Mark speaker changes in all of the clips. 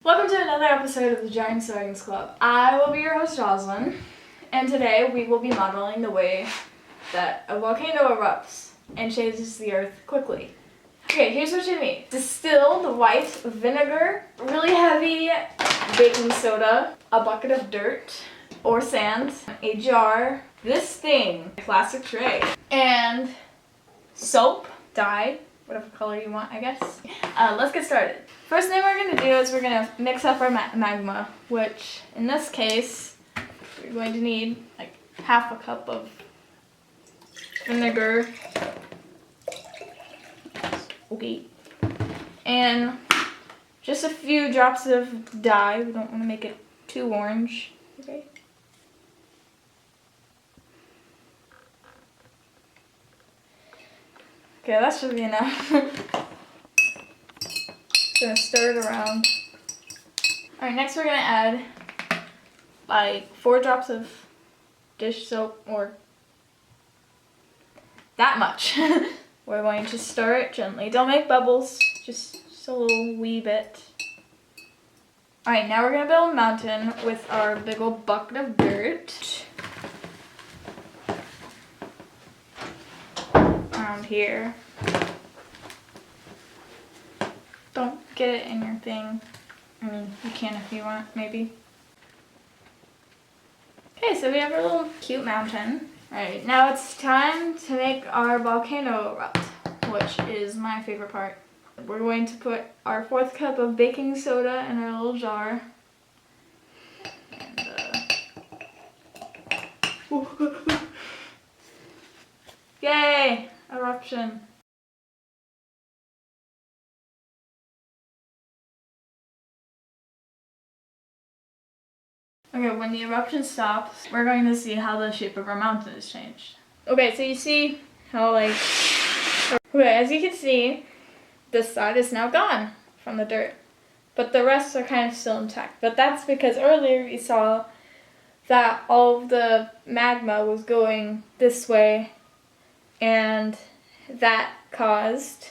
Speaker 1: Welcome to another episode of the Giant Science Club. I will be your host, Jocelyn, and today we will be modeling the way that a volcano erupts and changes the earth quickly. Okay, here's what you need. Distilled white vinegar, really heavy baking soda, a bucket of dirt or sand, a jar, this thing, a plastic tray, and soap, dye, whatever color you want, I guess. Let's get started. First thing we're going to do is we're going to mix up our magma, which in this case, we're going to need like half a cup of vinegar. Okay. And just a few drops of dye. We don't want to make it too orange. Okay. Okay, that should be enough. Gonna stir it around. Alright, next we're gonna add like 4 drops of dish soap, or that much. We're going to stir it gently. Don't make bubbles, just a little wee bit. Alright, now we're gonna build a mountain with our big old bucket of dirt. Around here. Don't get it in your thing. I mean, you can if you want, maybe. Okay, so we have our little cute mountain. Alright, now it's time to make our volcano erupt, which is my favorite part. We're going to put our 4th cup of baking soda in our little jar. And, yay! Eruption. Okay, when the eruption stops, we're going to see how the shape of our mountain has changed. Okay, so you see how okay, as you can see, this side is now gone from the dirt, but the rest are kind of still intact. But that's because earlier we saw that all of the magma was going this way, and that caused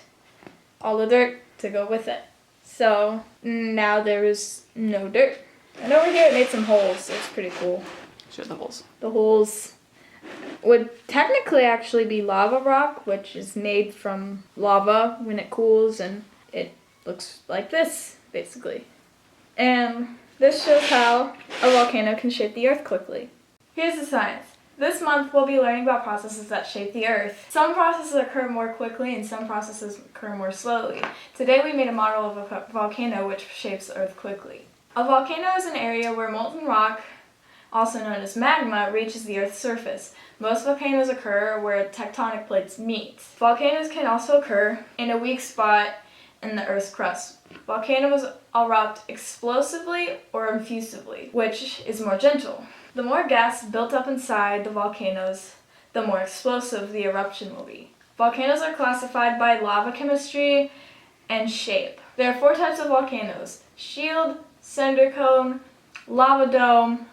Speaker 1: all the dirt to go with it. So now there is no dirt. And over here it made some holes, so it's pretty cool.
Speaker 2: Show the holes.
Speaker 1: The holes would technically actually be lava rock, which is made from lava when it cools, and it looks like this, basically. And this shows how a volcano can shape the earth quickly. Here's the science. This month we'll be learning about processes that shape the earth. Some processes occur more quickly and some processes occur more slowly. Today we made a model of a volcano which shapes the earth quickly. A volcano is an area where molten rock, also known as magma, reaches the Earth's surface. Most volcanoes occur where tectonic plates meet. Volcanoes can also occur in a weak spot in the Earth's crust. Volcanoes erupt explosively or effusively, which is more gentle. The more gas built up inside the volcanoes, the more explosive the eruption will be. Volcanoes are classified by lava chemistry and shape. There are 4 types of volcanoes: shield, cinder cone, lava dome,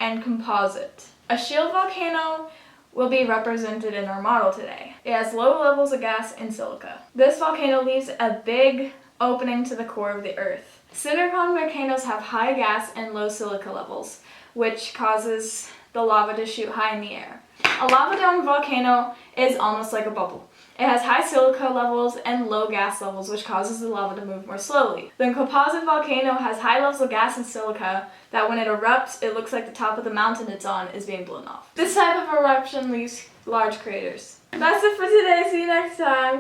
Speaker 1: and composite. A shield volcano will be represented in our model today. It has low levels of gas and silica. This volcano leaves a big opening to the core of the earth. Cinder cone volcanoes have high gas and low silica levels, which causes the lava to shoot high in the air. A lava dome volcano is almost like a bubble. It has high silica levels and low gas levels, which causes the lava to move more slowly. The composite volcano has high levels of gas and silica that when it erupts, it looks like the top of the mountain it's on is being blown off. This type of eruption leaves large craters. That's it for today. See you next time.